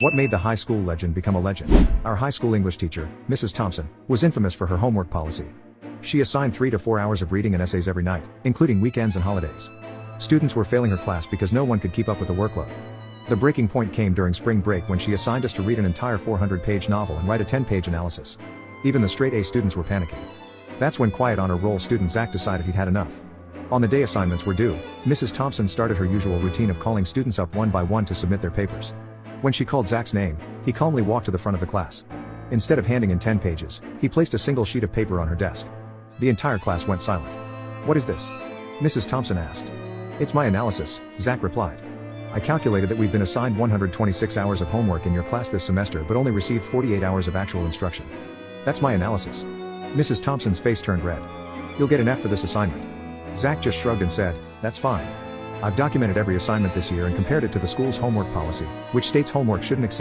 What made the high school legend become a legend? Our high school English teacher, Mrs. Thompson, was infamous for her homework policy. She assigned 3 to 4 hours of reading and essays every night, including weekends and holidays. Students were failing her class because no one could keep up with the workload. The breaking point came during spring break when she assigned us to read an entire 400-page novel and write a 10-page analysis. Even the straight-A students were panicking. That's when quiet honor roll student Zach decided he'd had enough. On the day assignments were due, Mrs. Thompson started her usual routine of calling students up one by one to submit their papers. When she called Zach's name, he calmly walked to the front of the class. Instead of handing in 10 pages, he placed a single sheet of paper on her desk. The entire class went silent. "What is this?" Mrs. Thompson asked. "It's my analysis," Zach replied. "I calculated that we've been assigned 126 hours of homework in your class this semester but only received 48 hours of actual instruction. That's my analysis." Mrs. Thompson's face turned red. "You'll get an F for this assignment." Zach just shrugged and said, "That's fine. I've documented every assignment this year and compared it to the school's homework policy, which states homework shouldn't exceed